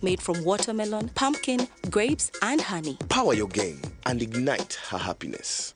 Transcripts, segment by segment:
made from watermelon, pumpkin, grapes, and honey. Power your game and ignite her happiness.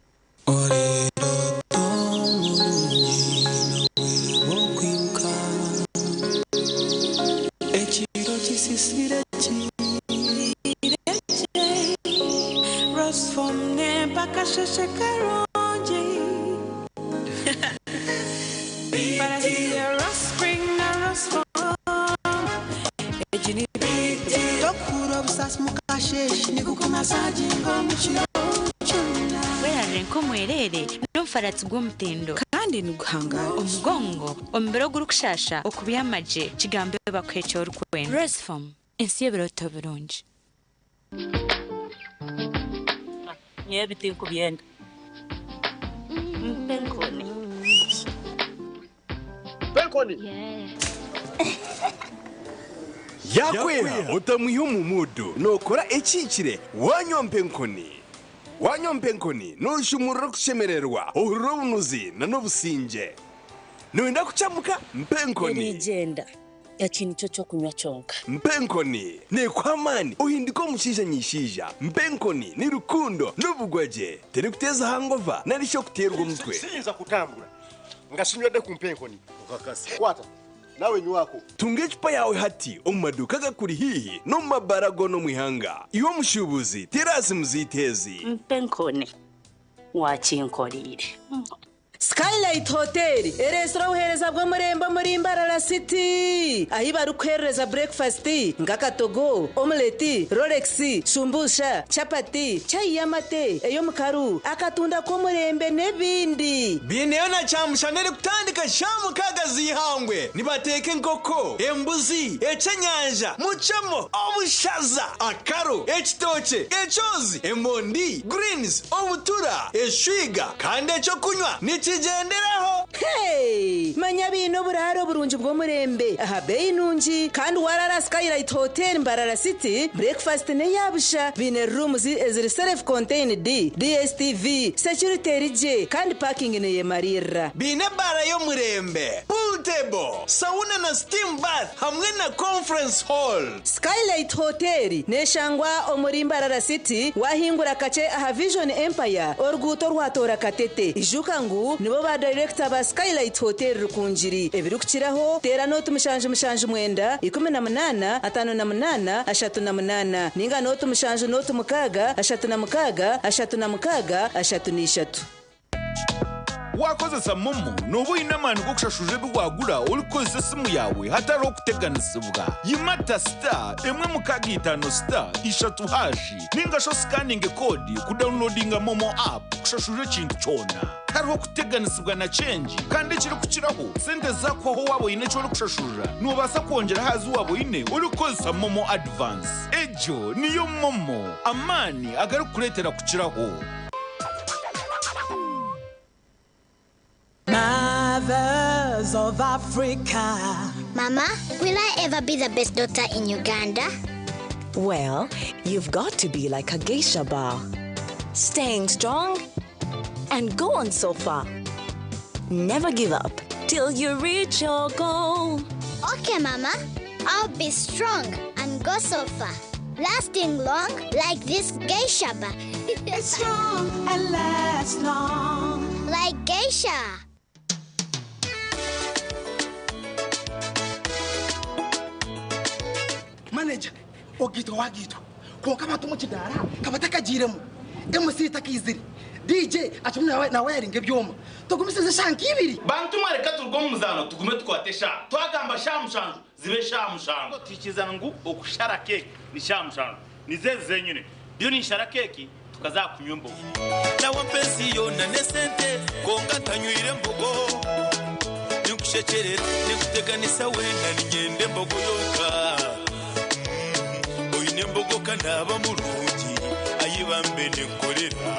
kandi nuguhanga umugongo ombero gurukushasha okubiyamaje kigambe bakwecho rukwenda resform ensiyebero toberunji nyebiti kubyenda Penkoni yakwera utamuye umumudu nokora ekikire wanyompenkoni nushumurira kushemererwa urubunuzi na nobusinje nuenda kuchamuka mpenkoni nigenda yakini cyo kunywa cyonka mpenkoni ne kwamani uhindiko mushija nyishija mpenkoni ni rukundo n'ubugwaje teri kuteza hangova narisho kuterwa umutwe sinza kutambura ngashimye de kumpenkoni ukakasi kwata nawe nywako tunge chupa yawe hati omumaduka gakuri hihi no mabarago no mwihanga iyo mushubuzi terasi muzitezi mpenkoni wakinkorire Skylight Hotel, restaurant uhereza bwo murembo muri Mbarara City. Ahi barukereza breakfast, ngakatogo, omelette, Rolex, shumbusha, chapati, chai yamate, eyo mukaru, akatunda ko murembe nebindi. Bineona chamushanere kutandika shamu kagazi hangwe. Nibateke nkoko, embuzi, echenyanja, muchamo, obushaza, akaro, ekitoche, echozi, emondi, greens, obutura, eshwiga, kandi echo kunywa. Nichigenderaho. Hey, manya bino buraro burunji bwo murembe. Aha bei nunji kandi warara Skylight Hotel Mbarara City. Breakfast ne yabusha bine rooms eziri self contained DSTV security rije kandi parking ne yemarira. Bine bara yo murembe. Pool table, sauna na steam bath hamwe na conference hall. Skylight Hotel ne shangwa omuri Mbarara City wahingura kache aha Vision Empire oruguto rwatora katete. Ijukangu nibo ba director ba Skylight Hotel rukunjiri ebirukiraho tera note mushanje mwenda 18 58 38 ninga note mushanje note mukaga 36 36 33 wakoze samomo nubu inamani ko kushashuje bwagura ulikoze simu yawe hataro kuteganisibwa yimata star emwe mukagitano star ishatu hashi ninga sho scanning code ku downloadinga momo app kushashuje kintu cyona hariho kuteganisibwa na change kandi kiri kukiraho sente zako ho wabo ine cyo kushashura nubasa kongera hazi wabo ine ulikoze samomo advance ejo niyo momo amani agaru kuretera kukiraho. Mothers of Africa. Mama, will I ever be the best daughter in Uganda? Well, you've got to be like a geisha bar. Staying strong and go on so far. Never give up till you reach your goal. Okay, Mama. I'll be strong and go so far. Lasting long like this geisha bar. Strong and last long. Like geisha. Manager, ogito wagito. Ko kama tumuchidara, kama takajiremu. MC takiziri. DJ achumna na wiring ebyoma. Tugumisize shankibiri. Bantu mareka turgo muzano tugume twatesha. Twagamba shamushanju zibe shamushanju. Tikizana ngu okushara cake ni shamushanju. Nizeze nyine. Byo ni shara cake tukaza kunyumbo. Na wampenzi yona nesente konga tanywire mbogo. Nikushecherera nikuteganisa wenda nigende mbogo yoka. Oyine kanaba mulungi ayibambe nekorera.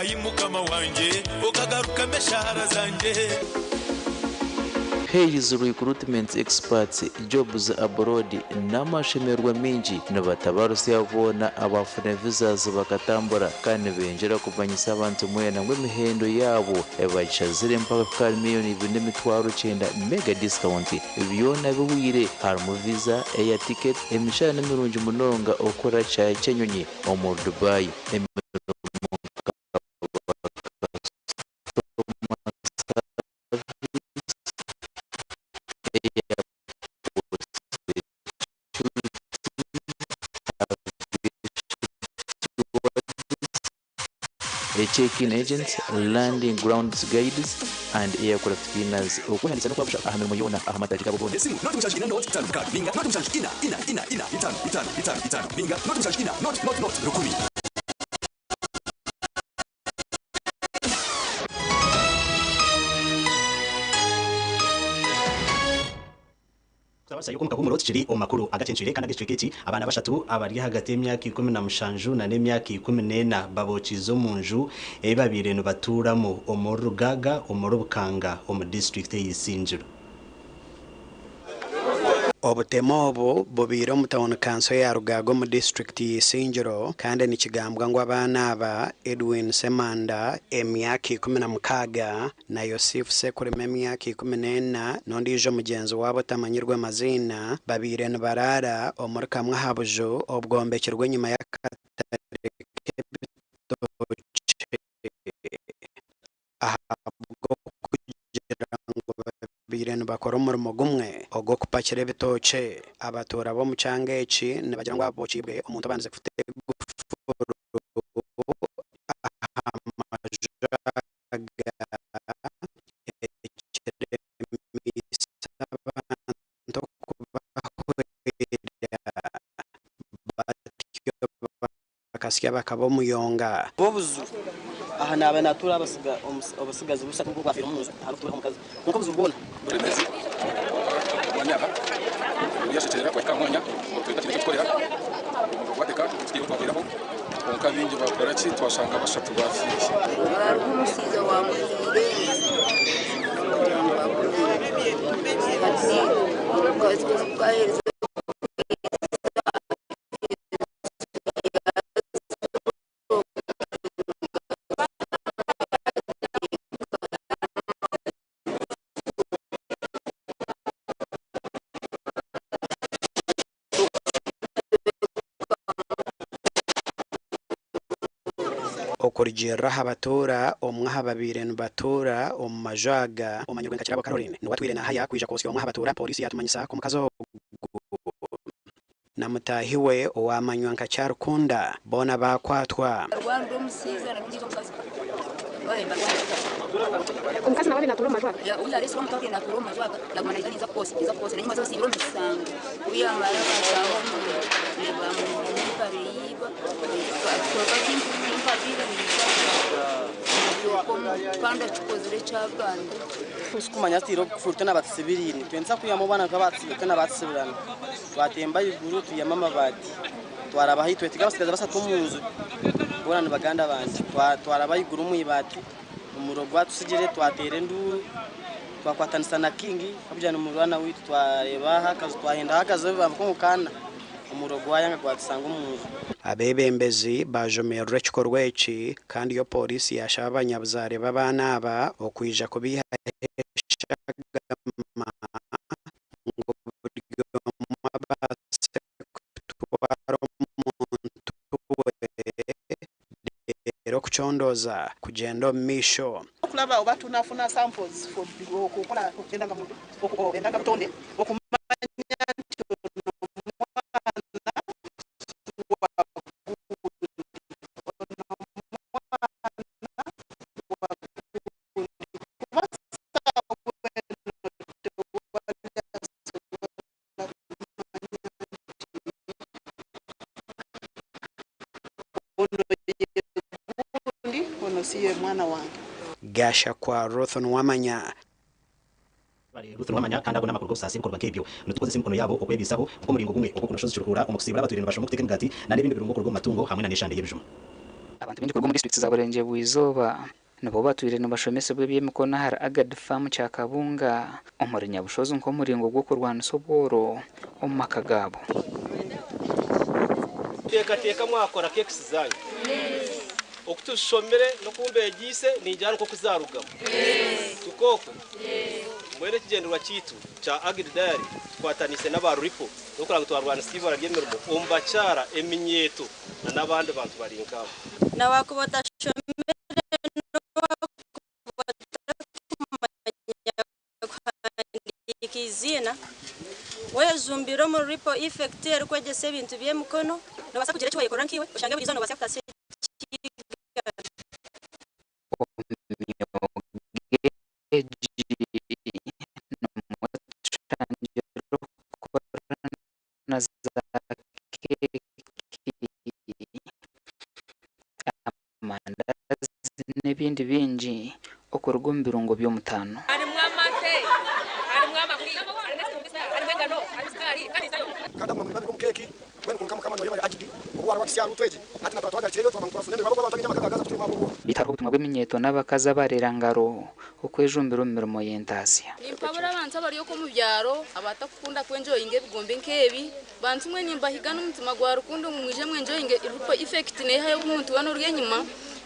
Ayimukama wanje okagaruka meshahara zanje. pays recruitment experts jobs abroad n'amashemerwa mingi nibatabarusi abona abafune visas bakatambura kandi benjera kumanyisa abantu mwena ngw'emihendo yabo ebachazire mpaka miliyoni 2.9 mega discount byona biwire harimo visa air ticket emishana mirungi munonga okora cha Kenyonyi omu Dubai check-in agents, landing grounds guides, and aircraft cleaners. Okuhandisa nokwabusha ahamwe muyona ahamataji kabo bonde. Simu not mshashina not tanuka binga not mshashina ina itano binga not mshashina not rukumi. Sayuko mukagumuro kiri omakuru agacencire kana giceketi abana bashatu abari hagati y'imyaka 17 na n'imyaka 14 babokizo munju babire no baturamo omurugaga omurubukanga omu district y'Isinjiro. Obutemobo bubiro mu town council ya Rugago mu district y'Isinjiro kandi ni kigambwa ngo abana aba Edwin Semanda emyaka 16 na Yosef Sekureme emyaka 14 nondijo mugenzi wabo tamanyirwe amazina babire ne barara omurkamwe habujo obwombekirwe nyuma ya katare birene bakora umurimo gumwe ogo kupakira bitoce abatora bo mu cyangeci nabagira ngo abocibwe umuntu abanze kufite bakasya bakabo muyonga bobuzu aha nabe natura abasigazi busa kuko kwafira umuzi arutura mu kazi nkuko bizubona buremezi wanyaka yashitera kwa kamwanya twita tukorera wateka stiyo twabiraho onka bingi bakora ki twashanga bashatu bafiye umusiza wa muhire okurigera habatora omwaha babire nbatora omajaga omanyirwe nkakirabo Caroline nuwatwire na haya kwija kosyo omwaha batora polisi yatumanyisa ku mukazo namutahiwe owamanywa nkacyarukunda bona bakwatwa rwanda umusiza nagize umukazi umukazi nawe naturo majwaga ya uya resi wamutake naturo majwaga yagwana iza pose nyuma zo sibiro misanga uyamara basaho ne bamu pariba kwa kimpabira kandi tukozere cyaganda usikumanya tiro furute n'abatsibirini twenza kuyamubana kabatsibite n'abatsibirana twatemba iguru tuyamama bati twarabahitwe tigabasigaza basatu munzu borana baganda banje twarabayiguru muyibati umurogwa tusigere twatere nduru twakwatanisa na kingi abujana umurwana witu twareba hakazo twahenda hakazo bamukana umurogwa yanga gwatsanga umuntu abebembezi bajomera kikorweki kandi yo polisi yashaba abanyabuzare babana aba okwija kubiha ngo buryo mabase kutwara umuntu rero kuchondoza kugenda misho kulaba abantu nafuna samples for okukora kugenda ngamuntu okugenda ngatonde okumanya siye mwana wange gasha kwa Rothon wamanya Rutugusa wamanya kandi abona makuru gose asikorwa kebyo nutukoze simkono yabo okwebisaho uko muringo gumwe uko kunashoza cyurukura umukusibura abaturinde bashomo kuteka ngati na n'ibindi birungo kurwo matungo hamwe na nishande y'ebijuma abantu bindi kurwo mu district za Burenge Bwizoba nabo batwire nabashomese bwe byemikono hari agad farm cya Kabunga umurinya bushozo nko muringo gwo kurwana soboro omaka gabo teka mwakora kekisi zanyu okutushomere no kumbe gise ni njyana uko kuzarugamo tukoko mwene kigenderwa kitu cha agid diary twatanise n'abaruripo no kuranga twarwana Steve arabyemeramo ombacara eminyeto n'abandi bantu barinkabo na wakubota shomere ikizina wezumbiro mu ripo effect erikwegese ibintu by'emukono nabasa kugira cyo wayikora nkiwe ushange burizo no basakutase n'ibindi binji okorwa mu birungo byo mutano bitaro butumwa bw'eminyeto n'abakaza barerangaro okwejumbiro mu mirimo y'entasiya impabura abantu abariyo ko mu byaro abatakunda kwenjoyinga bigombe nkebi bantu mwe nimbahiga n'umutima gwa rukundo mwije mwenjoyinga irupo effect ne hayo umuntu wano ryenyuma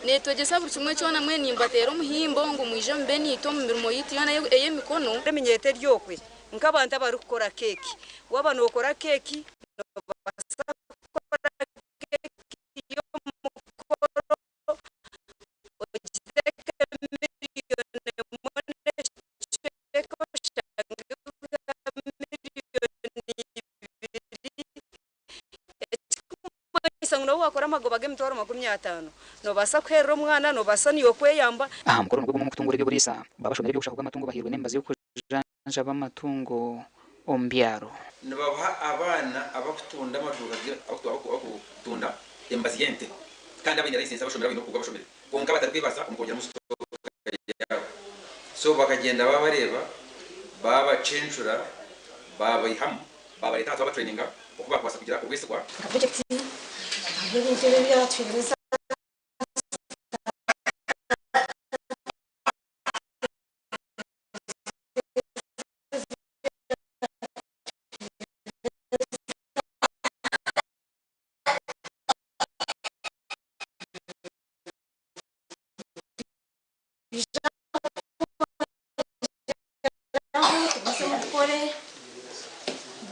netogesa buri kimwe cyo namwe nimbatera umuhimbo ngo mwije mbe nito mu mirimo yiti yana eye mikono reminyete ryokwe nk'abantu abari gukora keki w'abantu bakora keki wakora magoba gemtoro 50 no basa kwera umwana no basa niyo kweyamba mukoro ngo mukutungura ibyo burisa babashomere byo gushaka amatungo bahirwe nembazi yo kujanja bamatungo ombyaro nabaha abana abakutunda amatungo abakutunda embazi yente kandi abanya license abashomera bino kugwa bashomere konka batarwibasa umukongera mustoka yabo so bakagenda babareba babacenjura babayiham babareta atwa traininga okuba kwasa kugira ubwiswa ibintu byatwiriza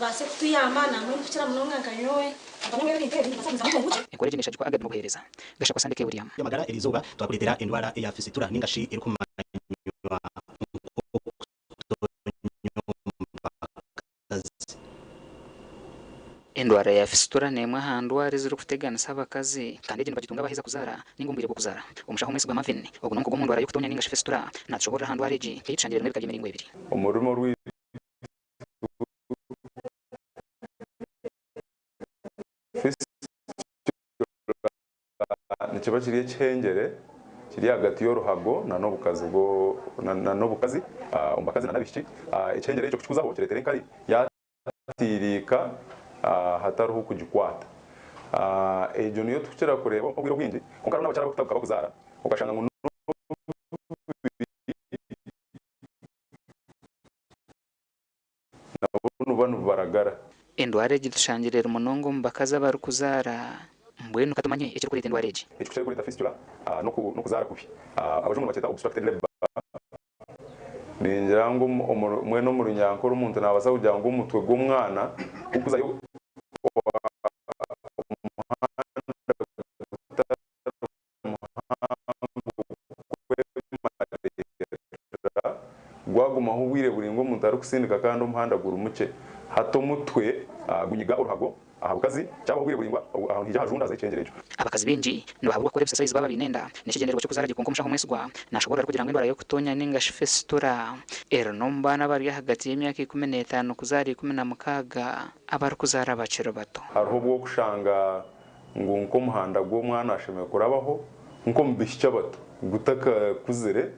base tuyamana muri kugira munonga kanyowe Ekore jinisha jiko agad mubuhereza gasha kwasandike William yamagara elizoba twakuletera indwara ya fisitura ningashi iri kumanywa indwara ya fisitura nemwe handwara ziri kutegana sabakazi kandi je bagitunga bahiza kuzara ningumbire bwo kuzara umushaho mwese bw'amavini ubwo nonko mu ndwara yo kutonya ningashi fisitura natshobora handwara eji kayicangire muri kagime 2 umurimo rwi nikiba kiriye cyengere kiri hagati y'uruhago na nobukazi bwo na nobukazi umbakazi na nabishiki icyengere cyo kukuzaho kiretere kari yatirika hataruhu kugikwata ejo niyo tukira kureba ubwiro bwingi unkara n'abacara bakutaka bakuzara ukashanga ngo nabunu baragara indwara gitushangirira umunongo mbakaza barukuzara mbwenu katumanye ikiri kuri indwara eji ikiri kuri fistula no kuzara kubi abajungu bakita obstructed labor ningira ngo mwe no mu runyankoro umuntu nabasa kugira ngo umutwe gw'umwana ukuzayo gwaguma hubwire buri ngo umuntu ari kusindika kandi umuhanda guru muke hato mutwe gunyiga uruhago ahabukazi cyangwa hubwire buri ngo aho hija hajunda zacengerejo abakazi benji no bahabwa kore exercise baba binenda nikigenderwa cyo kuzara gikonkomsha kumweswa nashobora kugira ngo indwara yo kutonya ningashi fisitura nomba n'abari hagati y'imyaka 15 kuzari 16 abari kuzara abaciro bato hariho bwo kushanga ngo nko muhanda gwo mwana asheme kurabaho nko mbishya bato gutaka kuzere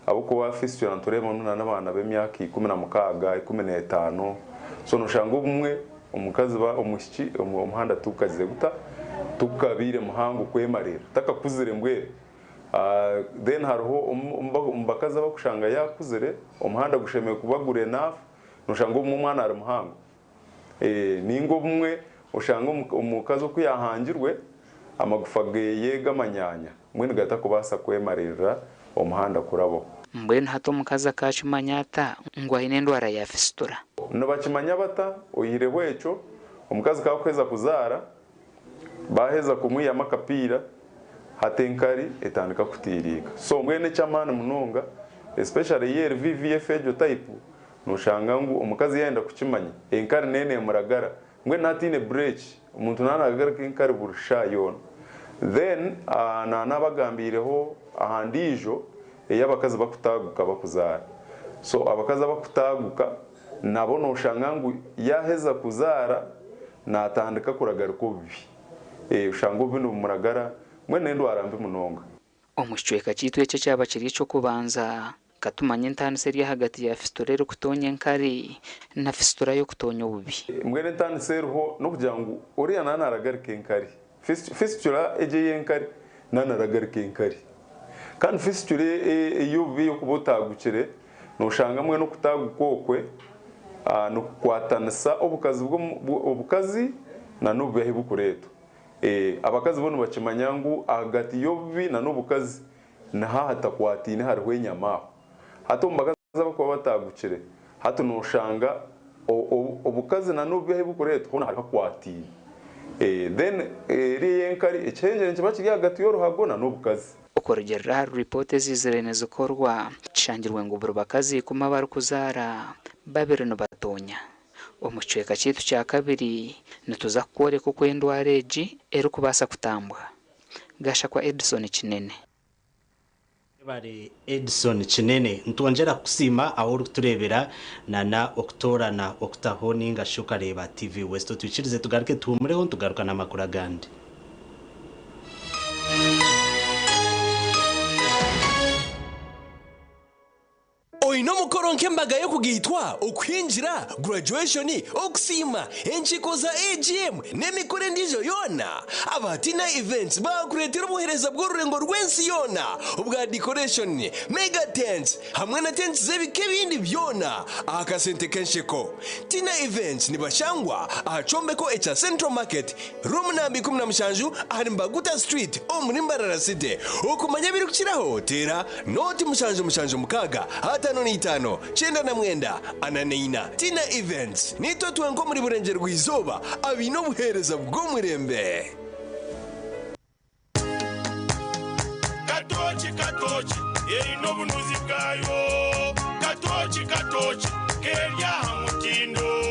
abo ko bafisitira nturemo n'abana b'imyaka 16 15 so nushanga ubumwe umukazi ba umushiki umuhanda tukazize guta tukabire muhango kwemarira takakuzire mbwe then hariho umbakaza bakushanga yakuzire umuhanda gushemeye kubagure nafu nushanga umwana ari muhango ningo bumwe ushanga umukazi ukuyahangirwe amagufa yega manyanya mwene gata kubasa kwemarira umuhanda kurabo mbwene hato mukaza kachimanyata ngwahine ndwara ya fistula no bakimanya bata uyire wecho umukazi kakweza kuzara baheza kumwiya makapira hatenkari etandika kutirika so mwene chamana munonga especially year VVF ejo type nushanga ngo umukazi yenda kukimanya enkari nene muragara ngwe natine breach umuntu nanagara kenkari burusha yona then nanabagambireho ahandijo eyabakazi bakutaguka bakuzara so abakazi bakutaguka nabo noshanga ngo yaheza kuzara natandika kuragara kubi ushanga ubintu muragara mwene ndwara mbi munonga omushweka kitu eche cyaba kiri cyo kubanza katumanye ntaniseri hagati ya fistula yo kutonya nkari na fistula yo kutonya ububi mwene ntaniseri ho no kugira ngo uriya nanaragarike nkari fistula eje yenkari nanaragarike nkari kandi fistula yubi yo kubutagukire nushanga mwe no kutagukokwe no kwatanisa obukazi na nubehe bukureto abakazi bono bakimanyangu hagati yobi na nubukazi naha hatakwatine hariho inyama hato mbakazi bakwa batagukire hato nushanga obukazi na nubehe bukureto hona hariho kwatine then riyenkari echenje nkiba kiri hagati y'uruhago na nubukazi ukorgerera report zizirene zikorwa cishangirwe ngo bakazi kuma bari kuzara babiri no batonya omuchweka kitu cya kabiri nituza kore kuko endwareji eri kubasa kutambwa gasha kwa Edison Kinene bari Edison Kinene ntwongera kusima aho turebera na Oktora na Oktaho ninga shuka reba TV West twikirize tugaruke tumureho tugaruka na makuru agandi Oino mukoro nkembaga yo kugitwa ukwinjira graduation okusima enchiko za AGM nemikore ndijo yona abatina events bakuretera ubuhereza bw'ururengo rwensi yona ubwa decoration mega tents hamwe na tents zebike bindi byona akasente kenshiko tina events nibashangwa achombeko echa Central Market room nambi 17 ari Mbaguta Street omurimbarara city okumanya biri kukiraho tera noti mushanjo mukaga hata itano chenda na mwenda ananeina tina events nito tuwengo muri burengero rw'izuba abino buhereza bwo murembe katochi ino bunuzi bwayo katochi kerya hamutindo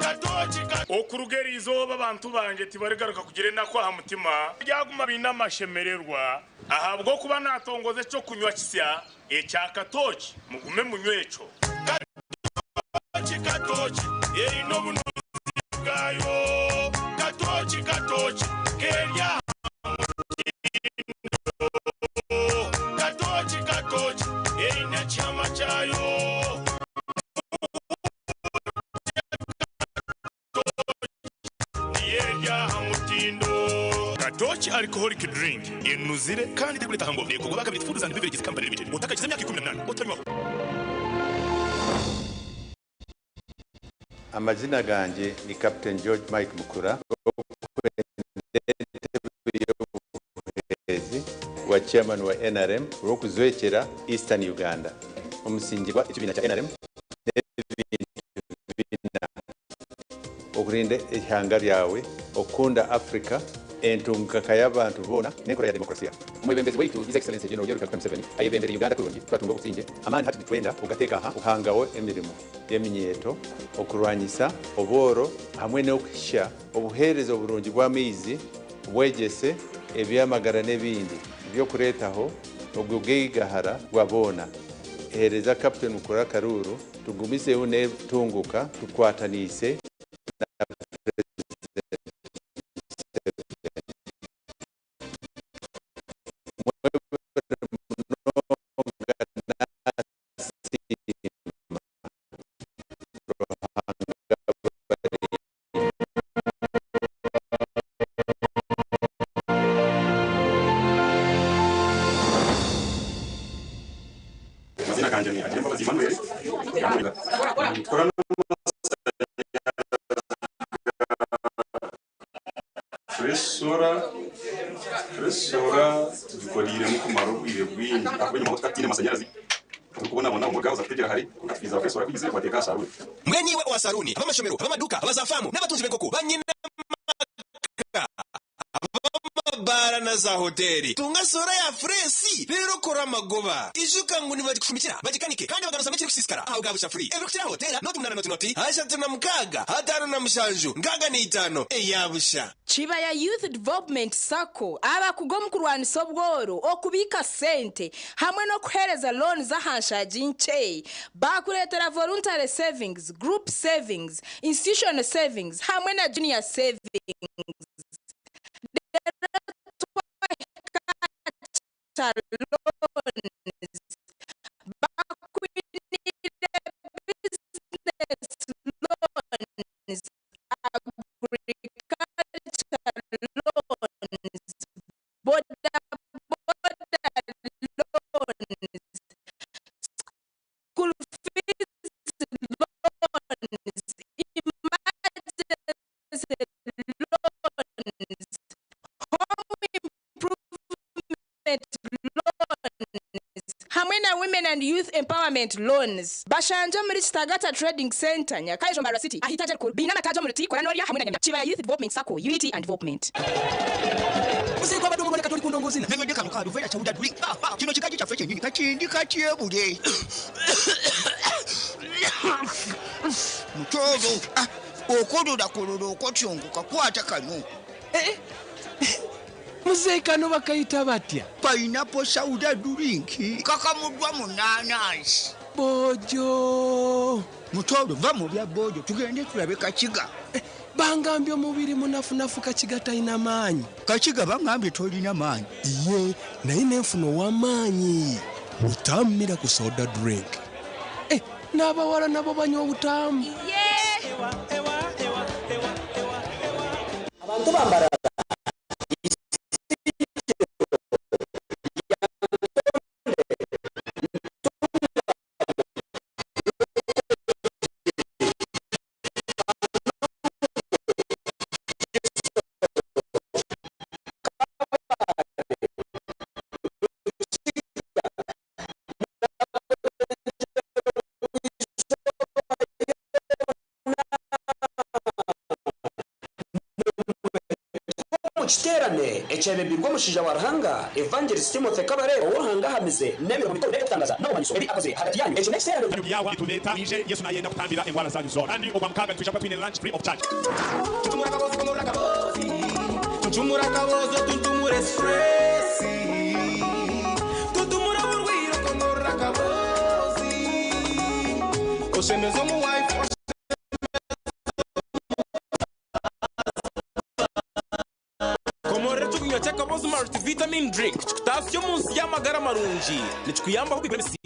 katochi okurugeri izuba abantu banje tibaregaruka kugire nakwa hamutima byaguma binamashemererwa ahabwo kuba natongoze cyo kunywa kisya echa katochi mugume munywecho katochi ino bunuzi bwayo katochi kerya katochi ina chama chayo Katochi alcoholic drink inuzire kandi tegureta hango ne kugoba kabiri food and beverages company limited utakagize myaka 18 utanywa amazina ganje ni Captain George Mike Mukura wa chairman wa NRM rokuzwekera Eastern Uganda omusingirwa ekibina kya NRM okurinde ihanga lyawe okunda Africa entungaka y'abantu bona n'enkora ya demokrasia umwebembezi weitu His Excellency General Yoweri Kaguta Museveni ayebembere Uganda kurungi twatunga obutsinge amani hati twenda ugateka aha uhangawo emirimo y'eminyeto okurwanyisa oboro hamwe n'okisha obuherezo burungi bw'amizi bwegese ebyamagara n'ebindi byo kuretaho ogugigahara gwabona hereza Captain Mukura Karuru tugumiseho netunguka tukwatanise Fresora tugikorire mu kumara ubwire bwinshi akwenye mu twatine masanyarazi tukubona bona umugaza tutegera hari kukafiza Fresora kwize kwateka saruni mwe niwe wa saruni abamashomero abamaduka abazafamu n'abatunzi b'enkoko banyina bara na za hoteli tunga sora ya fresi rero kora amagoba ijuka ngo nibagikushumikira bagikanike kandi bagaruza mekire kusiskara aho gabusha free ebukira hotela not munana noti hasha tuna mukaga hatano na mushanju ngaga ni 5 eyabusha chiba ya youth development sako aba kugom kurwanisa obworo okubika sente hamwe no kuhereza loan za hanshaji nche bakuletera voluntary savings group savings institutional savings hamwe na junior savings women and youth empowerment loans bashanja muri Stagata Trading Center Nyakayo Mara City ahitaje ko bina matajo muri tikora noria hamwe na Chiba Youth Development Sacco Unity and Development Usiko bado muboneka turi kundongozi na nende kanuka duvera cha udaduri kino chikaji cha feche nyingi kachindi kachebuje Mutozo okododa kololo okochungu kakwata kanu Muzekano bakayita batya pineapple soda drink kakamudwa munanasi bojo Mutozo va mu bya bojo tugende tulabe kachiga bangambye omubiri munafunafu kachiga taina manyi kachiga bangambye tolina manyi iye naye nenfuno wa manyi utamira ku soda drink n'abawala nabo banywa ubutamu abantu bambara Chiterane echebebirwa mushija warhanga Evangelist Timothy Kabarero warhanga hamize nebyo bitore kutangaza no manyiso ebi akoze hagati yanyu ejo next year yawa ituleta ije Yesu naye ndakutambira engwala zanyu zone kandi obamkaga twishapa twine lunch free of charge tutumura kabozo tutumure stress tutumura burwiro komora kabozi oshemezo mu wife vitamin drink chitasyo munsi y'amagara marungi nichikuyamba kugira misi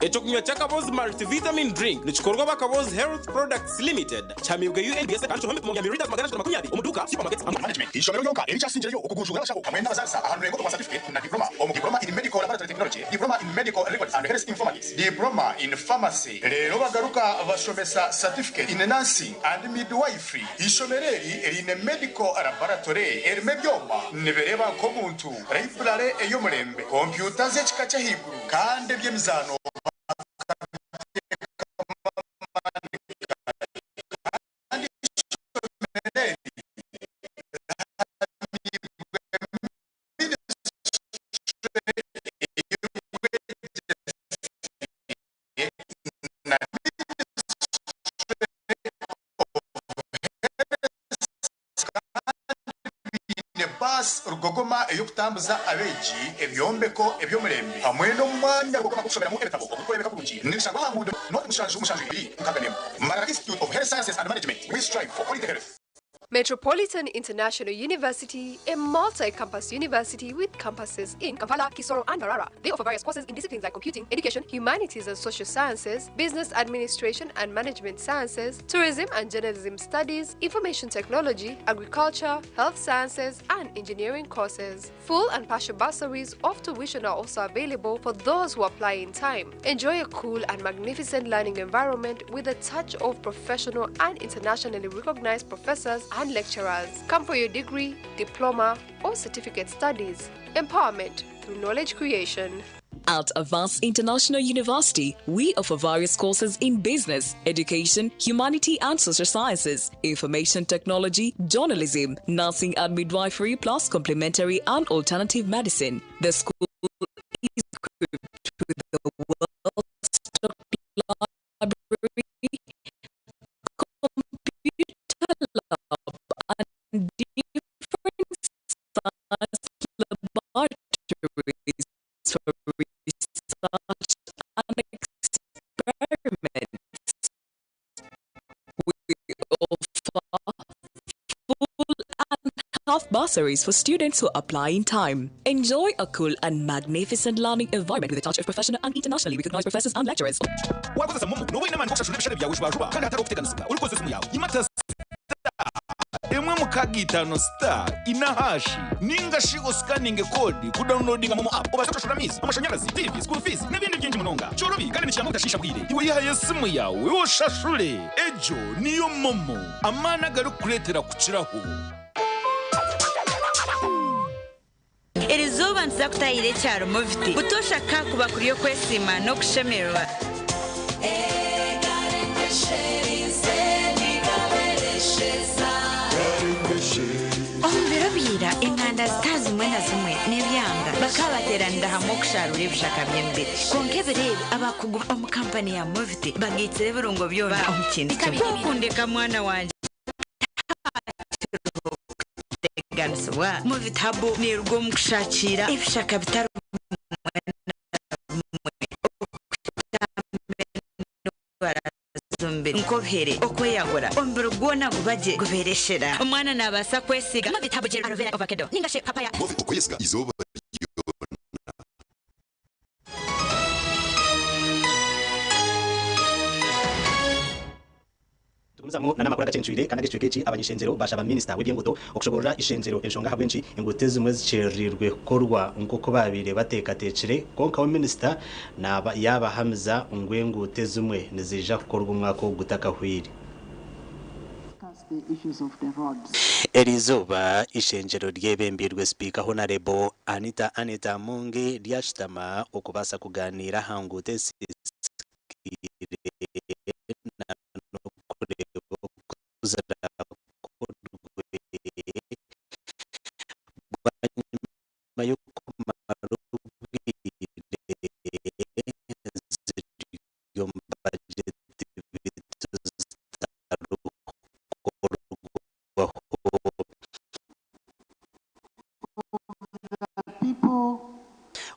Echokunywa chakabozi multivitamin drink nichikorwa bakabozi Health Products Limited chamibwe UNBS kandi chombe mu yamiri readers magana 20 omuduka supermarkets management ishomero yonka erichashinjeyo okugunjura bashako hamwe n'abazaza ahantu rego kwa certificate na diploma diploma in medical laboratory technology diploma in medical records and health informatics diploma in pharmacy rero bagaruka bashomesa certificate in nursing and midwifery ishomereri erine medical laboratory erime byoma nibereba ko muntu library eyo mulembe computer ze chikacha higuru kandi byemizano rugogoma eyo kutambuza abeji ebyombeko ebyomurembe hamwe no mwanya rugogoma kushobera mu ebitabo okukolebeka kurungi nishanga hangudo no mushanju iri mukaganemo Mara Institute of Health Sciences and Management we strive for quality health Metropolitan International University, a multi-campus university with campuses in Kampala, Kisoro, and Marara. They offer various courses in disciplines like computing, education, humanities and social sciences, business administration and management sciences, tourism and journalism studies, information technology, agriculture, health sciences, and engineering courses. Full and partial bursaries of tuition are also available for those who apply in time. Enjoy a cool and magnificent learning environment with a touch of professional and internationally recognized professors and lecturers. Come for your degree, diploma, or certificate studies. Empowerment through knowledge creation. At Advanced International University, we offer various courses in business, education, humanity and social sciences, information technology, journalism, nursing and midwifery, plus complementary and alternative medicine. The school is equipped with the well-stocked library, computer lab, and different science laboratories for research and experiments. We offer full and half bursaries for students who apply in time. Enjoy a cool and magnificent learning environment with a touch of professional and internationally recognized professors and lecturers. Emwe mukagitano star inahashi ninga shigo scanning code ku downloadinga mu app obasha shuramizi amashanyarazi TV school fees n'ibindi byinshi munonga chorobi kandi nishyamba utashisha bwire iwe yahaye simu yawe woshashule ejo niyo momo amana garu kuretera kukiraho Erizuba nza kutayire cyaro mufite utosha kakuba kuriyo kwesima no kushemerwa Ombirabira inkanda zitazi mwe na zimwe n'ibyanga bakabateranira hamwe kusharura ibishaka by'embere konkebere abakugu mu company ya Movite bagitsire burungo byona omukintu kundeka mwana wanje teganswa Movite habo ni rwo mukushakira ibishaka bitaro nkobhere okweyagura ombero gwona gubaje gubereshera omwana nabasa kwesiga mabitabo je arovera avocado ningashe papaya okwesiga izoba Tukumuzamo na namakuru Agacencwire kandi Agacencwire abanyishenzero bashaba minister w'iby'imbuto okushobora ishenzero enshonga habwenshi inguteze mwe zicerirwe korwa nkoko babire batekatecere konka wa minister naba yaba Hamza ungwengu tezumwe nizija korwa umwaka wo gutaka hwiri Erizoba ishenjero ryebembirwe speaker honorable Anita Mungi ryashitama okubasa kuganira hangute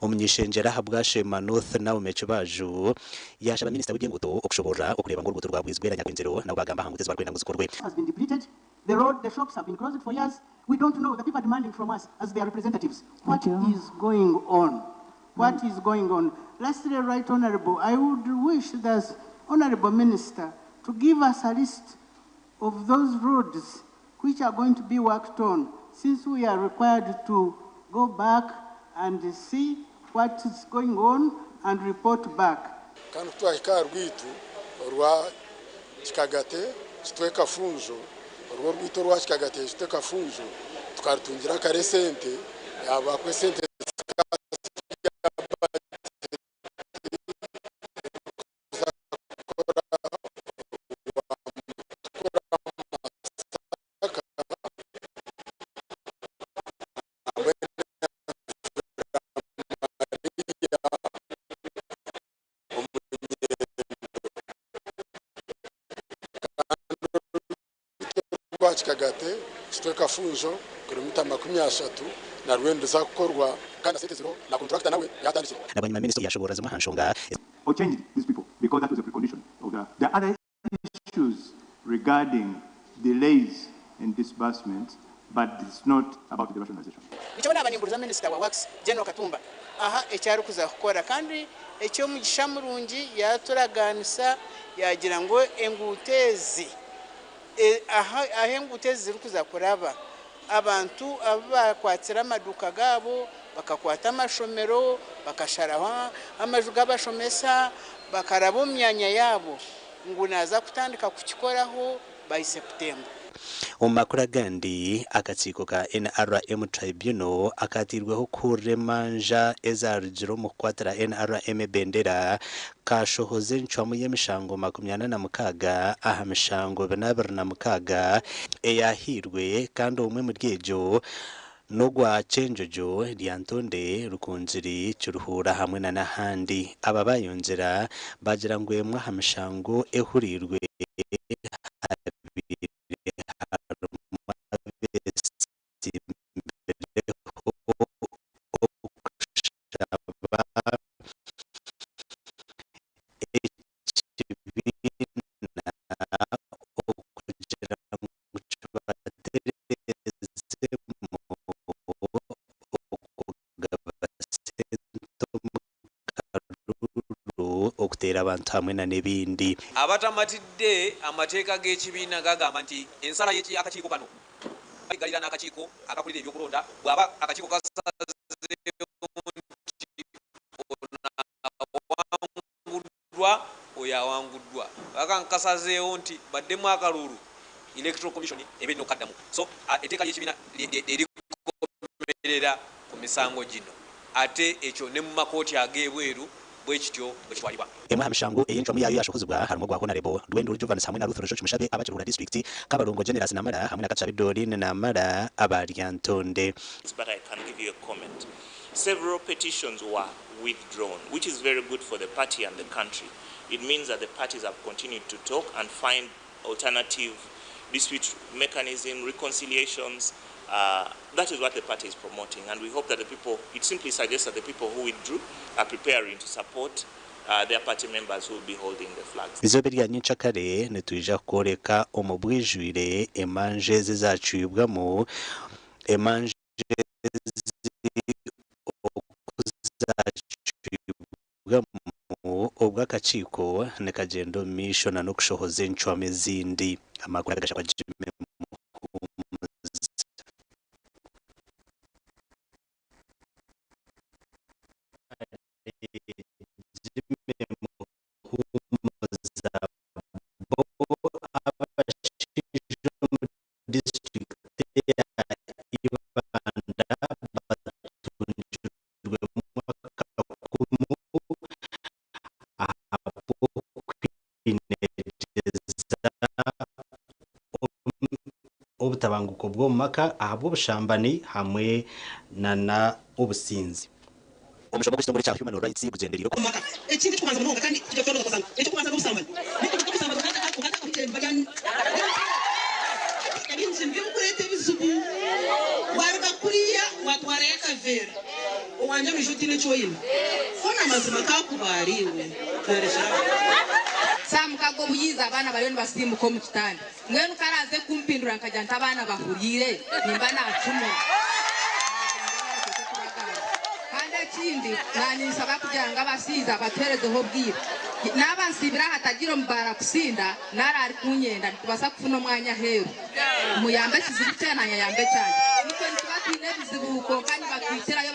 Omunyishenjera habwashe Manuth na umeche baju yashaba minister w'iby'imbuto okushobora okureba ngo urubuto rwabwizwe nyakwenzero na bagamba hanguteze barkwenda nguzikorwe has been depleted. The road, the shops have been closed for years. We don't know. The people are demanding from us as their representatives. What is going on? What is going on? Lastly, Right Honorable, I would wish the Honorable Minister to give us a list of those roads which are going to be worked on, since we are required to go back and see what is going on and report back. Kandi twahika rwitu rwa Kikagate kitweka funjo urwo rwito rwa Kikagate kitweka funjo tukarutungira kare sente yaba kwe sente Kagate kitweka funjo kilomita 30 na rwendo za kukorwa kandi asitezero na contractor nawe yatandikira nabanyuma minister yashobora zimwe hanshonga or change these people because that was a precondition of the other issues regarding delays in disbursements, but it's not about the rationalization. Nicho nabanyimbuza Minister wa Works General Katumba aha ecyari kuza gukora kandi ecyo mu gishamurungi yaturaganisa yagira ngo engutezi aha engutezi ziri kuza kuraba abantu abakwatira amaduka gabo bakakwata amashomero bakasharaho amaju g'abashomesa bakaraba myanya yabo ngo naza kutandika kukikoraho by September. Umakura gandi akatsiko ka NRM Tribunal akatirweho kuremanja ezarugiro mu kwatara NRM bendera kashohoze ncwamu y'emishango 26 aha mishango 26 eyahirwe kandi umwe mu ryejo nogwa cenjojo lyantonde rukunziri cyuruhura hamwe na nahandi aba bayonzera bagira ngwe mwa hamishango ehurirwe okutera abantu hamwe na nebindi abatamatidde amateeka g'ekibiina gagamba nti ensala y'eki akakiiko kano galira n'akakiiko akakulira ebyokulonda bw'aba akakiiko kasazeewo nti oyo awanguddwa kasazeewo nti baddemu akalulu electoral commission ebe nokaddamu so etteeka ly'ekibiina erikomerera ku misango gino ate ekyo ne mu makooti ag'ebweru bwekityo bwekitwalibwa emwe hamishango ey'encwamu yayo yashokozebwa harimo gwa honorable Dwendo Jovanes hamwe na Ruth Rushoch Mushabe abakirura district Kabalongo Generous Namara hamwe na Kachabi Dorine Namara abaryantonde. But I can give you a comment. Several petitions were withdrawn, which is very good for the party and the country. It means that the parties have continued to talk and find alternative dispute mechanism, reconciliations. That is what the party is promoting, and we hope that the people, it simply suggests that the people who withdrew are preparing to support their party members who will be holding the flags. Izoberia nyincakare netuija koreka omubwijwire emanje zizacibwamo emanje okuzacibwamo obw'akakiiko nekagendo misho na nokushohoza encwamo ezindi amakuru agasha kwa Jimmy obutabanguko bwo maka ahabwo bushambani hamwe na obusinzi omushobo kw'ekitongole kya Human Rights kugenderiro ekindi kubanza munonga kandi tujya kwero kusanga ekyo kubanza n'obusambani ebintu by'okureta ebizibu waruga kuriya watwara yakavera owanje bishuti n'ekyoyina fona mazima kakubariwe samukago buyiza abana bariyo basimbuka mu kitanda mwenu karaze kumpindura nkajya ntabana bahurire nimba nacumu kandi ekindi nanisaba kugira ngo abasiza baterezeho bwira n'abansibira hatagira mbara kusinda narari kunyenda kubasa kufuna umwanya heru muyambe kizibu cyane yambe cyane niko ntibakine bizibuko kandi bakwitirayo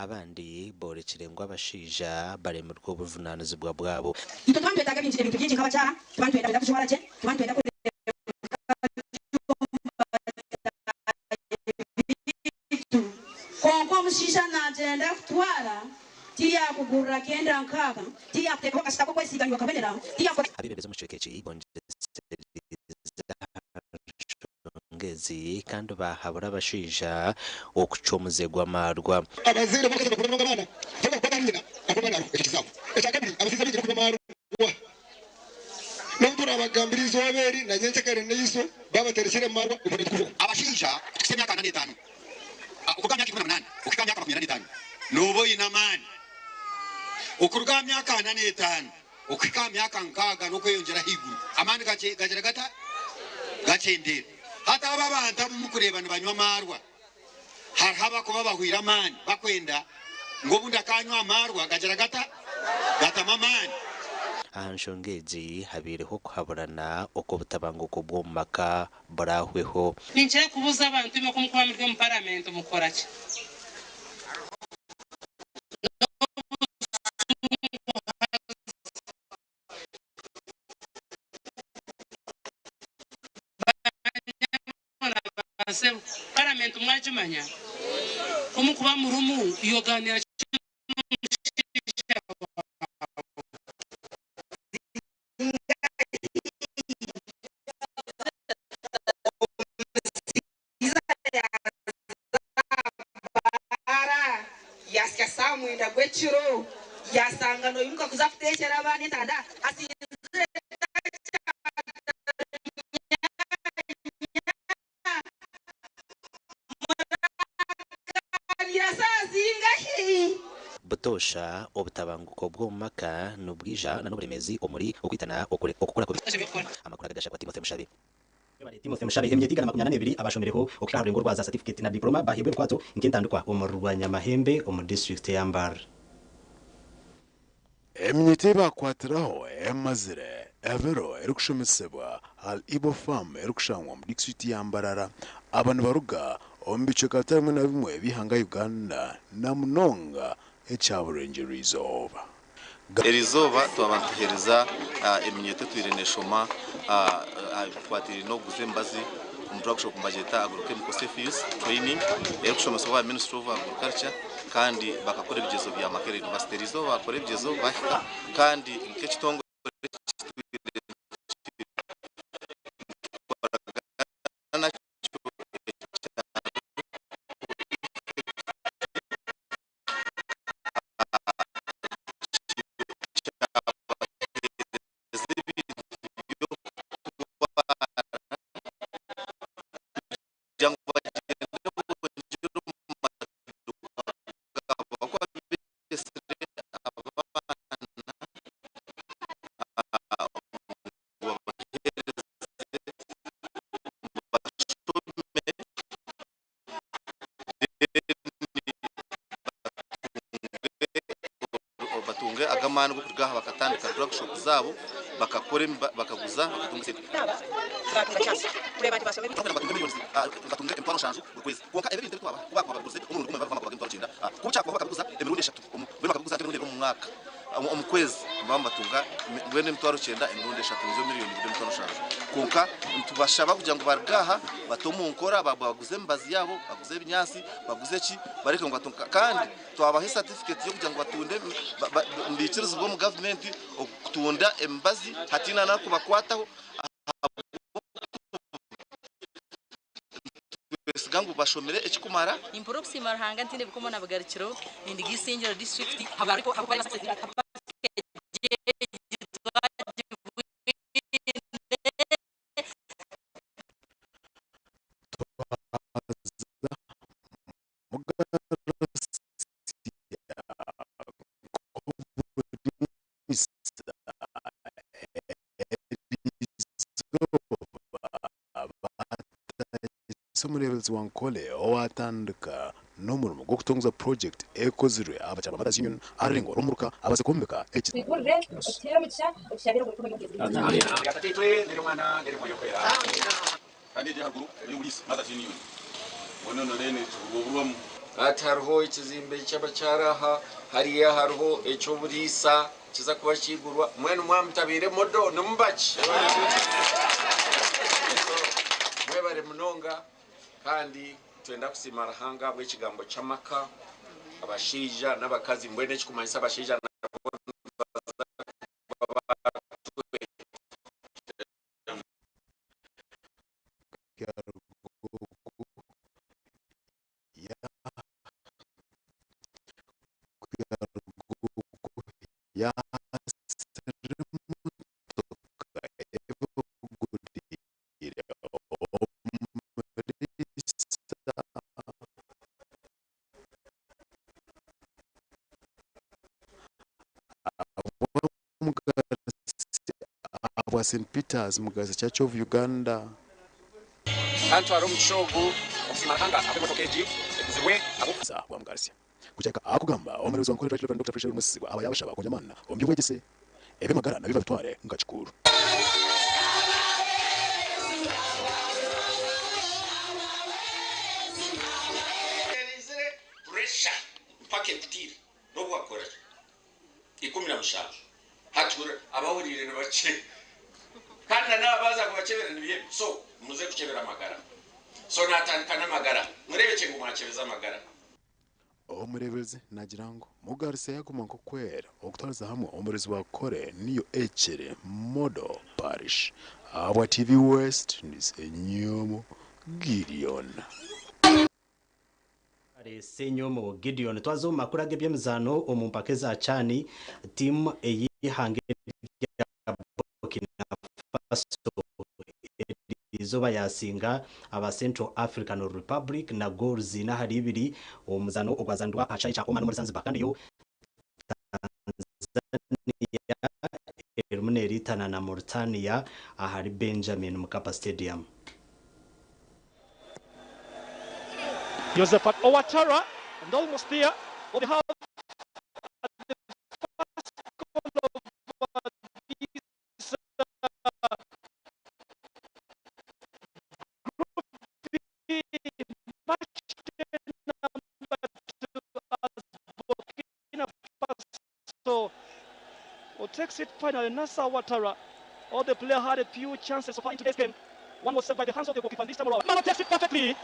abandi borekirengwa abashija baremurwa ubuvunanizibwa bwabo twantwetaga bintu byinshi nk'abacyaha twantwetaga kushobora cye twantwetaga konko mushisha najenda kutwara tiya kugurra kenda nkaka tiya kuteka kasitako kwesiganywa kabonera tiya abibebeza umushekeci shongezi kandi bahabura abashija okucomuzegwa marwa abazire bakaza kubona abana vuga ko banyina akubana ekizabo ekakabiri abasiza bigira kuba marwa nambura abagambirizo baberi na nyense kare neyiso babateresere marwa ubone kuvuga abashija semyaka 45 ukugamya 18 ukikamya 25 nubo inamani ukuruga myaka 45 ukika myaka nkaga no kweyongera higuru amani gacera gata gacendera hata aba banta mukurebana banywa marwa haba kuba bahwira amani bakwenda ngo bunda kanywa amarwa gacera gata mamani ahanshongezi habireho kuhaburana uko butabanguko bw'umaka burahweho ninje kubuza abantu bimo kumukwa mu parliament mukoraki parliament mwajumanya umukuba murumu yoganira yasya samwenda gwekiro yasanga no yimuka kuza kutekera abana tanda asinze butosha obutabanguko bw'umaka n'ubwija n'uburemezi omuri okwitana okukora amakuru agasha kwa Timothy Mushabe emyetika na 22 abashomereho okikarengo rwaza certificate na diploma bahebwe kwato inkentandikwa omurwanya mahembe omu district yambar emnyite bakwatiraho emazire evero erukushomesebwa al ibo farm erukushanwa mu district yambarara abantu baruga ombice katamwe na bimwe bihanga Uganda na munonga echaburengeri izoba erizoba twabantuhereza emnyete twireneshoma twatiri no guzembazi umudrugshop mbajeta agrochemical safety training erukushomesebwa Ministry of Agriculture kandi bakakora ibigezo bya Makere University rizoba bakora ibigezo bahita kandi nkechitongo agamana go kurgaha bakatandika drug shop zabo bakakore bakaguza bakatunga batunga empano shanju ukwezi konka ebintu twaba bakubaguze umuntu kumwe bava bakagenda bagenda kuchako bakaguza emirundi 3 bwe bakaguza emirundi mu mwaka mu kwezi bambatunga bwene mtwaro 9 emirundi 3 nizo miliyoni bwe mtwaro shanju konka tubashaba kugira ngo bargaha batomu nkora baguze mbazi yabo baguze binyasi baguze ki bareke ngo batunga kandi twabahe certificate yo kugira ngo batunde mbicirizo bwo mu government okutunda embazi hatina na kubakwataho gangu bashomere ekikumara improximar hanga ntinde bikomona bagarikiro indigisingiro district habariko habara umurebezi wankole owatandika n'umurimo gwo kutongoza project ekozirwe abachama bada union aringo rumuruka abaze kumbeka eki bigurre utira mu cya ucyabira ngo tumenye yatatitwe ndero mwana ndero moyo kwera kandi je haguru uri ulisi mada union wono no rene tuburumu atariho ikizimbe cy'abacyaraha hariya hariho ecyo burisa kiza kuba kigurwa mwene mwamutabire modo numbachi mwebare munonga kandi twenda kusimara hanga bw'ikigambo cy'amaka abashija n'abakazi mbwene kikumanyisa abashija bwa St Peters Mugaza Church of Uganda Antwaro mshogu okimaranga abemotokeji ziwe abuza bwa Mugarsia kucheka akugamba omulezo nkole Dr. Pressure Musibwa aba yabashaba kunyamana ombyubwegese ebe magara nabiba bitware ngachikuru pressure mpake kutiri no bwakora 15 hatura abahurire ne bace kandi nabaza kubakebera nibiye so muze kukebera magara so natandikana magara murebeke ngo mwakebeza magara omurebezi nagirango Mugarsia yaguma ko kwera okutwariza hamwe omurezi wa kore niyo echere modo parish abwa TV West nis enyomo Gideon Senyomo Gideon twazo makuru agebyemizano omumpake za chani team eyihange ya Burkina Faso izoba yasinga aba Central African Republic na goal zina hari ibiri omuzano ogwazandwa achayi cha Oman muri Zanzibar kandi yo Tanzania Ermuneri tana na Mauritania ahari Benjamin Mkapa Stadium. Josephat Owatara and almost there on the half takes it finally. Nasa Ouattara. All the player had a few chances so far into this game. One was saved by the hands of the goalkeeper. This time around, Malo takes it perfectly.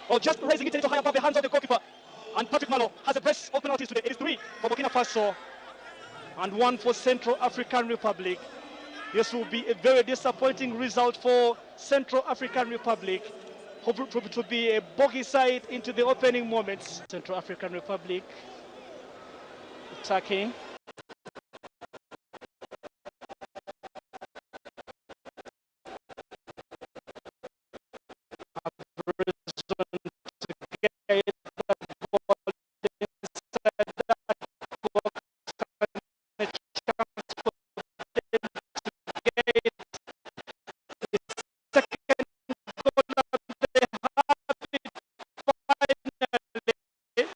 Or just raising it a little high above the hands of the goalkeeper. And Patrick Malo has a brace of penalties today. It is 3 for Burkina Faso and 1 for Central African Republic. This will be a very disappointing result for Central African Republic. Hope it will be a bogey side into the opening moments. Central African Republic attacking.